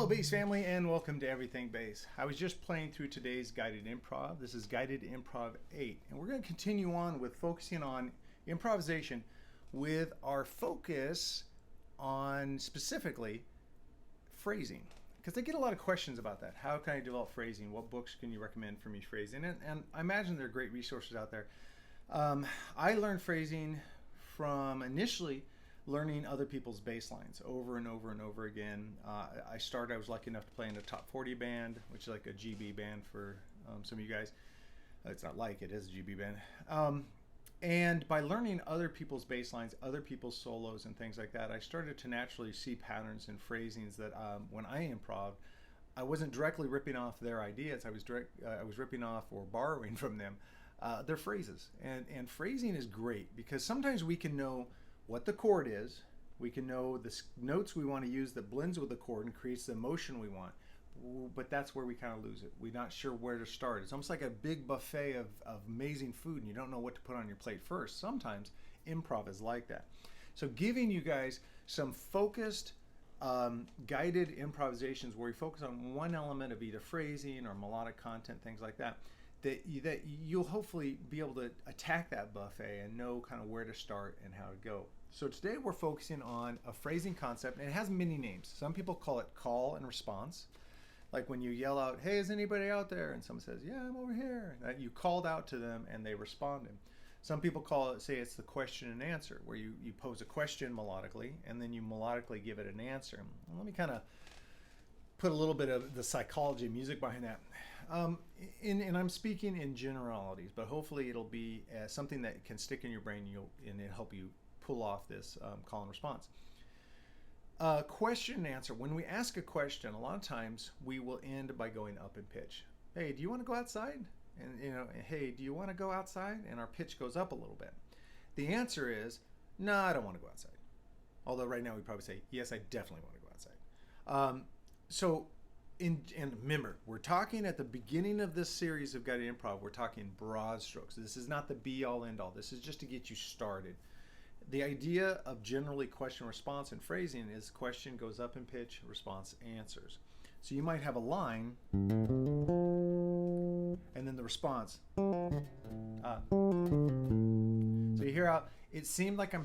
bass family, and welcome to Everything Bass. I was just playing through today's guided improv. This is guided improv 8, and we're going to continue on with focusing on improvisation with our focus on specifically phrasing, because I get a lot of questions about that. How can I develop phrasing? What books can you recommend for me phrasing? And I imagine there are great resources out there. I learned phrasing from initially learning other people's bass lines over and over and over again. I was lucky enough to play in a top 40 band, which is like a GB band for some of you guys. It's not like it is a GB band. And by learning other people's bass lines, other people's solos and things like that, I started to naturally see patterns and phrasings that when I improv, I wasn't directly ripping off their ideas. I was ripping off or borrowing from them their phrases. And phrasing is great because sometimes we can know what the chord is, we can know the notes we want to use that blends with the chord and creates the emotion we want, but that's where we kind of lose it. We're not sure where to start. It's almost like a big buffet of amazing food and you don't know what to put on your plate first. Sometimes improv is like that. So giving you guys some focused guided improvisations where we focus on one element of either phrasing or melodic content, things like that, that you'll hopefully be able to attack that buffet and know kind of where to start and how to go. So today we're focusing on a phrasing concept, and it has many names. Some people call it call and response. Like when you yell out, "Hey, is anybody out there?" And someone says, "Yeah, I'm over here." You called out to them and they responded. Some people say it's the question and answer, where you pose a question melodically and then you melodically give it an answer. Let me kind of put a little bit of the psychology of music behind that. And I'm speaking in generalities, but hopefully it'll be something that can stick in your brain and it'll help you pull off this call and response. Question and answer. When we ask a question, a lot of times we will end by going up in pitch. "Hey, do you want to go outside?" And "Hey, do you want to go outside?" And our pitch goes up a little bit. The answer is, "No, I don't want to go outside." Although right now we probably say, "Yes, I definitely want to go outside." And remember, we're talking at the beginning of this series of guided improv, we're talking broad strokes. This is not the be all end all. This is just to get you started. The idea of generally question response and phrasing is question goes up in pitch, response answers. So you might have a line and then the response. So you hear how it seemed like I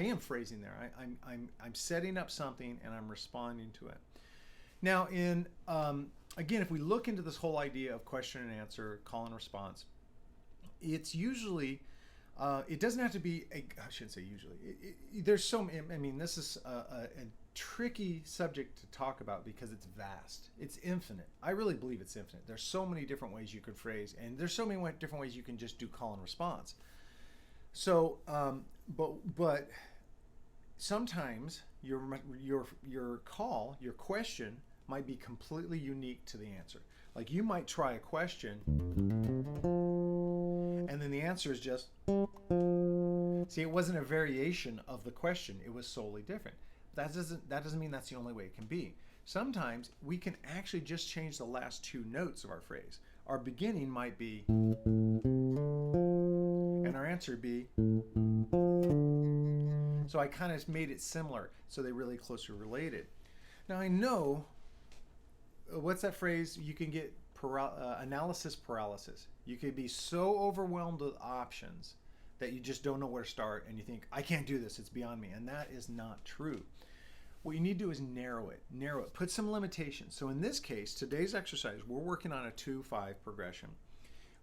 am phrasing there. I'm setting up something and I'm responding to it. Now, again, if we look into this whole idea of question and answer, call and response, it's usually, it doesn't have to be, I shouldn't say usually. This is a tricky subject to talk about because it's vast. It's infinite. I really believe it's infinite. There's so many different ways you could phrase, and there's so many different ways you can just do call and response. So, but sometimes your call, your question might be completely unique to the answer. Like you might try a question and then the answer is just, see, it wasn't a variation of the question, it was solely different. That doesn't mean that's the only way it can be. Sometimes we can actually just change the last two notes of our phrase. Our beginning might be and our answer be. So I kind of made it similar so they're really closely related. Now I know, what's that phrase? You can get analysis paralysis. You could be so overwhelmed with options that you just don't know where to start and you think, "I can't do this, it's beyond me." And that is not true. What you need to do is narrow it, put some limitations. So in this case, today's exercise, we're working on a 2-5 progression.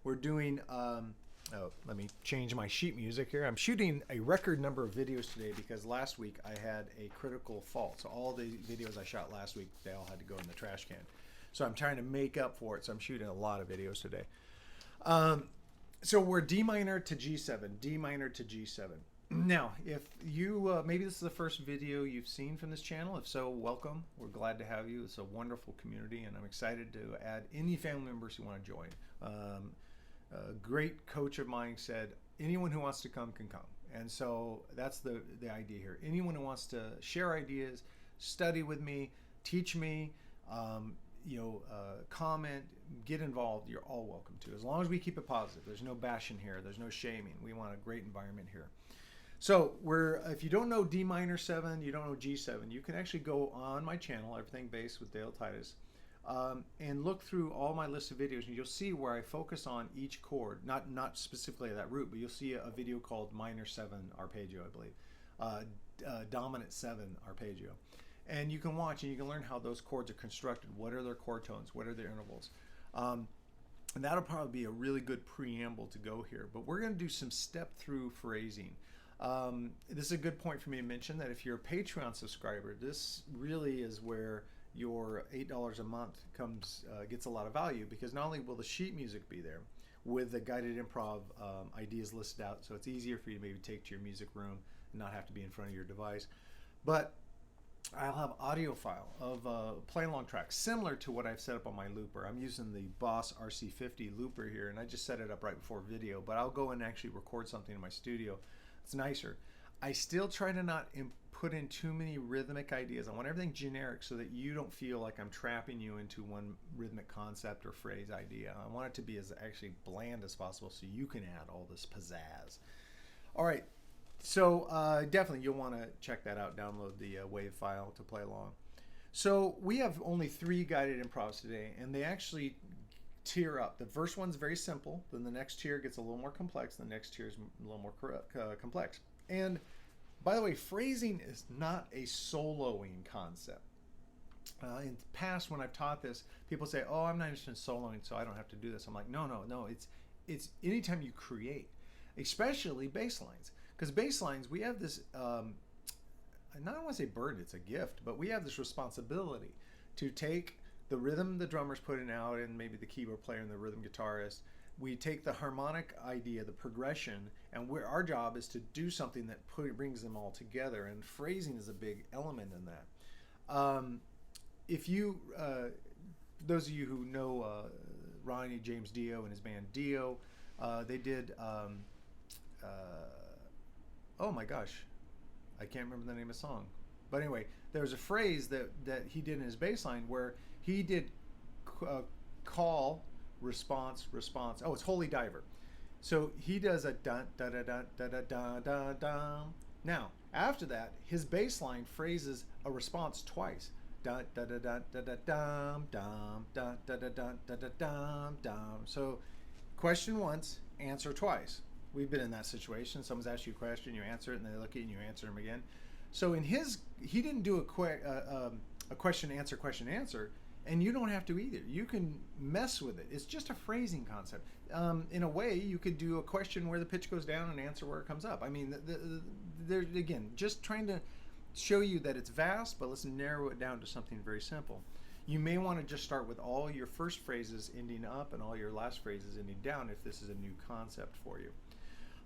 We're doing, let me change my sheet music here. I'm shooting a record number of videos today because last week I had a critical fault. So all the videos I shot last week, they all had to go in the trash can. So I'm trying to make up for it. So I'm shooting a lot of videos today. So we're D minor to G7, D minor to G7. Now, if you, maybe this is the first video you've seen from this channel. If so, welcome. We're glad to have you. It's a wonderful community and I'm excited to add any family members who want to join. A great coach of mine said, anyone who wants to come can come. And so that's the idea here. Anyone who wants to share ideas, study with me, teach me, comment, get involved, you're all welcome to. As long as we keep it positive. There's no bashing here. There's no shaming. We want a great environment here. So if you don't know D minor 7, you don't know G7, you can actually go on my channel, Everything Bass with Dale Titus, and look through all my list of videos, and you'll see where I focus on each chord, not specifically that root, but you'll see a video called Minor 7 Arpeggio, I believe, Dominant 7 Arpeggio. And you can watch and you can learn how those chords are constructed. What are their chord tones? What are their intervals? And that'll probably be a really good preamble to go here. But we're going to do some step-through phrasing. This is a good point for me to mention that if you're a Patreon subscriber, this really is where your $8 a month gets a lot of value, because not only will the sheet music be there with the guided improv ideas listed out, so it's easier for you to maybe take to your music room and not have to be in front of your device, but I'll have audio file of play along tracks similar to what I've set up on my looper. I'm using the Boss RC50 looper here, and I just set it up right before video, but I'll go and actually record something in my studio. It's nicer. I still try to not put in too many rhythmic ideas. I want everything generic so that you don't feel like I'm trapping you into one rhythmic concept or phrase idea. I want it to be as actually bland as possible so you can add all this pizzazz. All right. So definitely you'll want to check that out, download the WAV file to play along. So we have only 3 guided improvs today, and they actually tier up. The first one's very simple, then the next tier gets a little more complex, the next tier is a little more complex. And by the way, phrasing is not a soloing concept. In the past, when I've taught this, people say, oh, I'm not interested in soloing, so I don't have to do this. I'm like, no, it's anytime you create, especially bass lines. Because bass lines, we have this, I don't want to say burden, it's a gift, but we have this responsibility to take the rhythm the drummer's putting out, and maybe the keyboard player and the rhythm guitarist. We take the harmonic idea, the progression, and our job is to do something that brings them all together, and phrasing is a big element in that. If you, those of you who know Ronnie James Dio and his band Dio, they did, oh my gosh, I can't remember the name of the song. But anyway, there was a phrase that he did in his bass line where he did call, response, response. Oh, it's Holy Diver. So he does a dun da da da da da da da da. Now, after that, his bass line phrases a response twice. Dun da da da da da dum dum dun da da da da da dum dum. So, question once, answer twice. We've been in that situation. Someone's asked you a question, you answer it, and they look at you and you answer them again. So in his, he didn't do a question answer, and you don't have to either. You can mess with it. It's just a phrasing concept. In a way, you could do a question where the pitch goes down and answer where it comes up. I mean, again, just trying to show you that it's vast, but let's narrow it down to something very simple. You may want to just start with all your first phrases ending up and all your last phrases ending down if this is a new concept for you.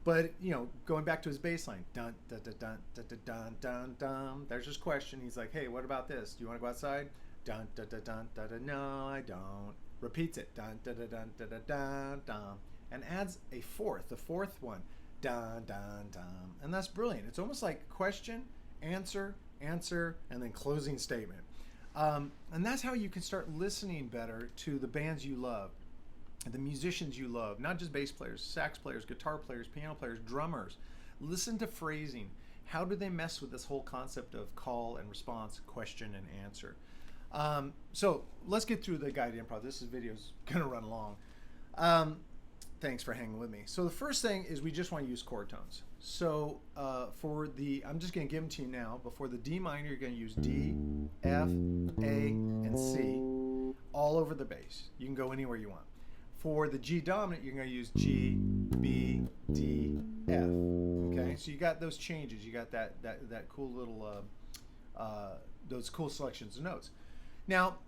But, you know, going back to his bass line, dun, dun, dun, dun, dun, dun, dun, dun, there's his question. He's like, hey, what about this? Do you want to go outside? Dun, dun, dun, dun, dun, dun, no, I don't. Repeats it, dun, dun, dun, dun, dun, dun, dun, dun, and adds the fourth one, dun, dun, dun. And that's brilliant. It's almost like question, answer, answer, and then closing statement. And that's how you can start listening better to the bands you love, the musicians you love, not just bass players, sax players, guitar players, piano players, drummers. Listen to phrasing. How do they mess with this whole concept of call and response, question and answer? So let's get through the guided improv. This video's gonna run long. Thanks for hanging with me. So the first thing is we just want to use chord tones. So for the, I'm just gonna give them to you now, but for the D minor, you're gonna use D, F, A, and C all over the bass. You can go anywhere you want. For the G dominant, you're going to use G, B, D, F. Okay, so you got those changes. You got that cool little those cool selections of notes. Now,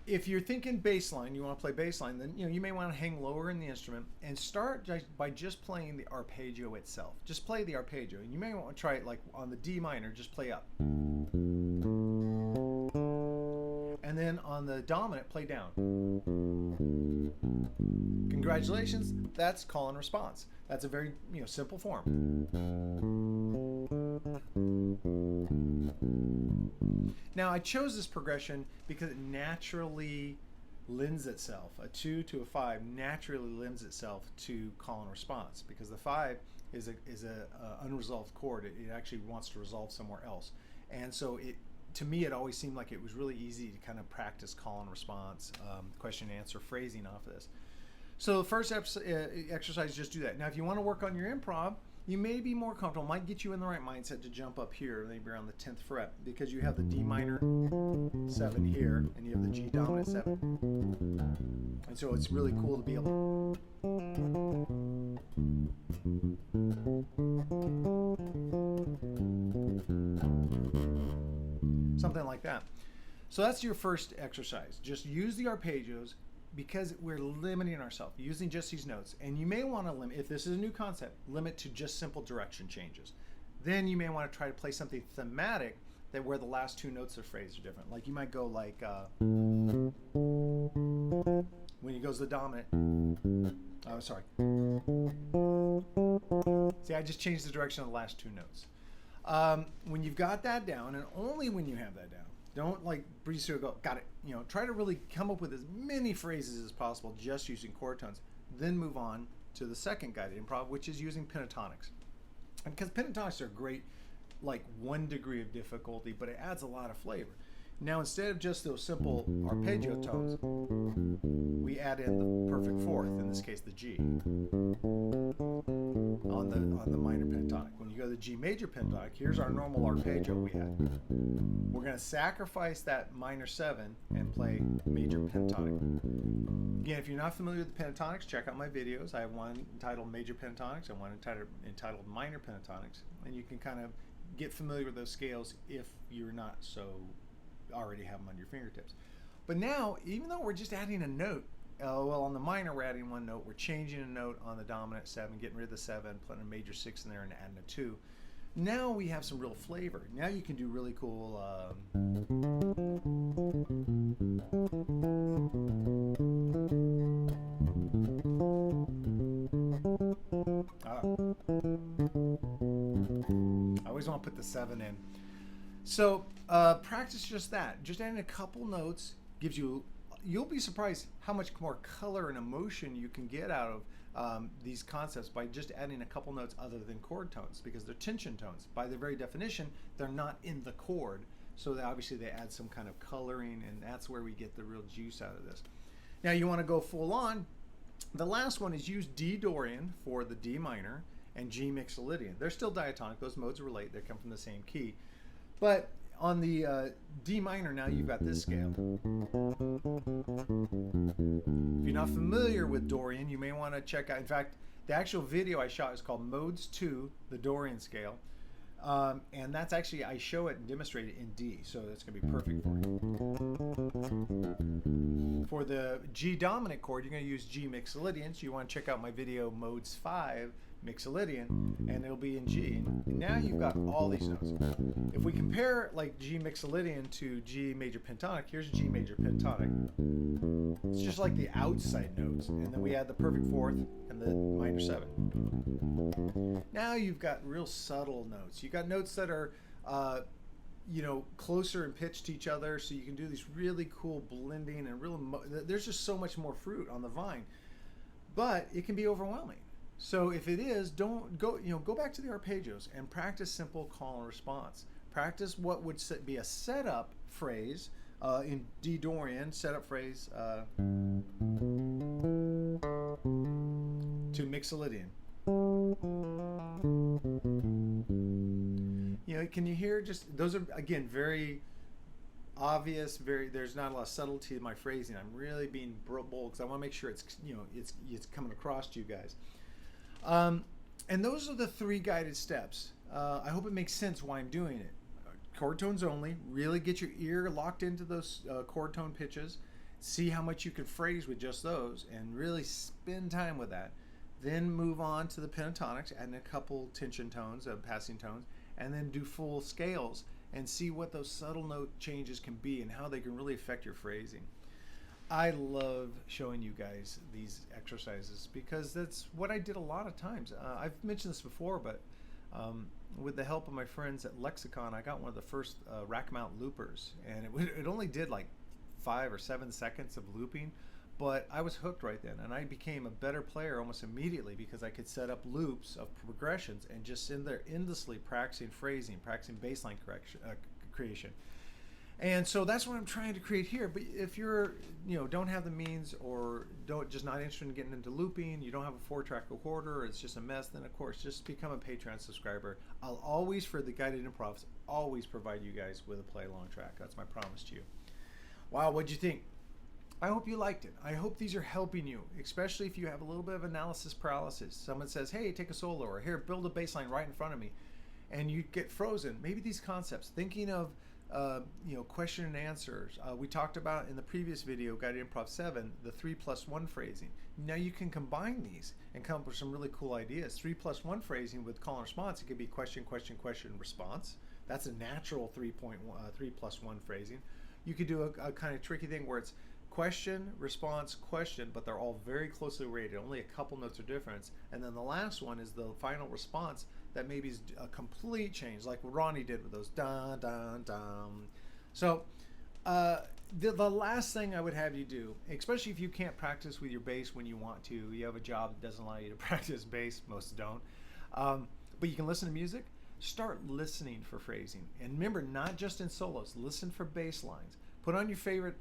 if you're thinking bass line, you want to play bass line, then you may want to hang lower in the instrument and start by just playing the arpeggio itself. Just play the arpeggio. You may want to try it like on the D minor. Just play up. And then on the dominant, play down. Congratulations, that's call and response. That's a very simple form. Now I chose this progression because it naturally lends itself, a 2 to a 5 naturally lends itself to call and response, because the 5 is a unresolved chord. It actually wants to resolve somewhere else. And so to me, it always seemed like it was really easy to kind of practice call and response, question and answer phrasing off of this. So the first exercise, just do that. Now, if you want to work on your improv, you may be more comfortable, might get you in the right mindset to jump up here, maybe around the 10th fret, because you have the D minor 7 here, and you have the G dominant 7. And so it's really cool to be able something like that. So that's your first exercise. Just use the arpeggios, because we're limiting ourselves using just these notes. And you may want to limit, if this is a new concept, limit to just simple direction changes. Then you may want to try to play something thematic that where the last 2 notes of the phrase are different. Like you might go like, when he goes the dominant, oh, sorry. See, I just changed the direction of the last 2 notes. When you've got that down, and only when you have that down, don't like breeze through and go, got it. You know, try to really come up with as many phrases as possible just using chord tones. Then move on to the second guided improv, which is using pentatonics. And because pentatonics are great, like 1 degree of difficulty, but it adds a lot of flavor. Now, instead of just those simple arpeggio tones, we add in the perfect 4th, in this case the G, on the minor pentatonic. When you go to the G major pentatonic, here's our normal arpeggio we had. We're going to sacrifice that minor 7 and play major pentatonic. Again, if you're not familiar with the pentatonics, check out my videos. I have one entitled Major Pentatonics and one entitled Minor Pentatonics, and you can kind of get familiar with those scales if you're not so already have them on your fingertips. But now, even though we're just adding a note, well, on the minor we're adding 1 note, we're changing a note on the dominant 7, getting rid of the 7, putting a major 6 in there and adding a 2. Now we have some real flavor. Now you can do really cool I always want to put the 7 in. So practice just that. Just adding a couple notes gives you, you'll be surprised how much more color and emotion you can get out of these concepts by just adding a couple notes other than chord tones, because they're tension tones. By their very definition, they're not in the chord. So obviously they add some kind of coloring, and that's where we get the real juice out of this. Now you want to go full on. The last one is use D Dorian for the D minor and G Mixolydian. They're still diatonic. Those modes relate. They come from the same key. But on the D minor, now you've got this scale. If you're not familiar with Dorian, you may want to check out, in fact, the actual video I shot is called Modes 2, the Dorian Scale. And that's actually, I show it and demonstrate it in D, so that's going to be perfect for you. For the G dominant chord, you're going to use G Mixolydian, so you want to check out my video Modes 5, Mixolydian, and it'll be in G. And now you've got all these notes. If we compare like G Mixolydian to G major pentatonic, here's G major pentatonic. It's just like the outside notes, and then we add the perfect 4th and the minor 7. Now you've got real subtle notes. You've got notes that are you know, closer in pitch to each other, so you can do these really cool blending and there's just so much more fruit on the vine. But it can be overwhelming. So if it is, don't go, you know, go back to the arpeggios and practice simple call and response. Practice what would be a setup phrase in D Dorian, setup phrase to Mixolydian. You know, can you hear just, those are, again, very obvious, there's not a lot of subtlety in my phrasing. I'm really being bold because I want to make sure it's, you know, it's coming across to you guys. And those are the 3 guided steps. I hope it makes sense why I'm doing it. Chord tones only. Really get your ear locked into those chord tone pitches. See how much you can phrase with just those, and really spend time with that. Then move on to the pentatonics, adding a couple tension tones, passing tones, and then do full scales and see what those subtle note changes can be and how they can really affect your phrasing. I love showing you guys these exercises because that's what I did a lot of times. I've mentioned this before, but with the help of my friends at Lexicon, I got one of the first rack mount loopers, and it only did like 5 or 7 seconds of looping, but I was hooked right then, and I became a better player almost immediately because I could set up loops of progressions and just sit there endlessly practicing phrasing, practicing baseline creation. And so that's what I'm trying to create here. But if you're, don't have the means, or just not interested in getting into looping, you don't have a 4-track recorder, or it's just a mess, then of course just become a Patreon subscriber. I'll always, for the guided improvs, always provide you guys with a play along track. That's my promise to you. Wow, what'd you think? I hope you liked it. I hope these are helping you, especially if you have a little bit of analysis paralysis. Someone says, hey, take a solo, or here, build a bass line right in front of me, and you get frozen. Maybe these concepts, thinking of question and answers. We talked about in the previous video, Guided Improv 7, the 3+1 phrasing. Now you can combine these and come up with some really cool ideas. 3+1 phrasing with call and response. It could be question, question, question, response. That's a natural 3+1 phrasing. You could do a kind of tricky thing where it's question, response, question, but they're all very closely related. Only a couple notes are difference. And then the last one is the final response that maybe is a complete change, like what Ronnie did with those dun, dun, dun. So the last thing I would have you do, especially if you can't practice with your bass when you want to, you have a job that doesn't allow you to practice bass, most don't, but you can listen to music, start listening for phrasing. And remember, not just in solos, listen for bass lines. Put on your favorite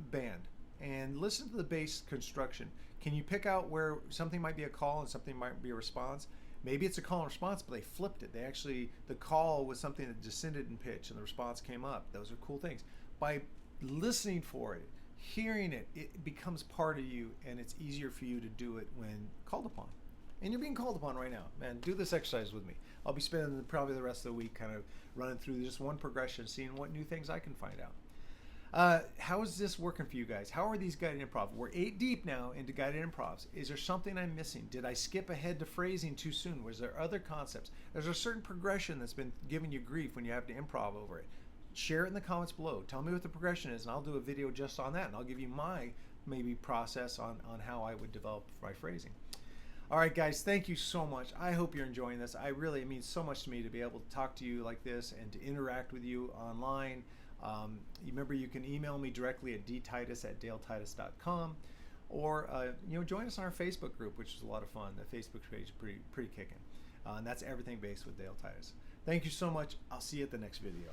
band and listen to the bass construction. Can you pick out where something might be a call and something might be a response? Maybe it's a call and response, but they flipped it. The call was something that descended in pitch and the response came up. Those are cool things. By listening for it, hearing it, it becomes part of you, and it's easier for you to do it when called upon. And you're being called upon right now. Man, do this exercise with me. I'll be spending probably the rest of the week kind of running through just one progression, seeing what new things I can find out. How is this working for you guys? How are these guided improv? We're 8 deep now into guided improvs. Is there something I'm missing? Did I skip ahead to phrasing too soon? Was there other concepts? There's a certain progression that's been giving you grief when you have to improv over it. Share it in the comments below. Tell me what the progression is, and I'll do a video just on that, and I'll give you my maybe process on how I would develop my phrasing. All right, guys, thank you so much. I hope you're enjoying this. It means so much to me to be able to talk to you like this and to interact with you online. Remember, you can email me directly at dtitus@daletitus.com, or join us on our Facebook group, which is a lot of fun. The Facebook page is pretty kicking, and that's Everything Based with Dale Titus. Thank you so much. I'll see you at the next video.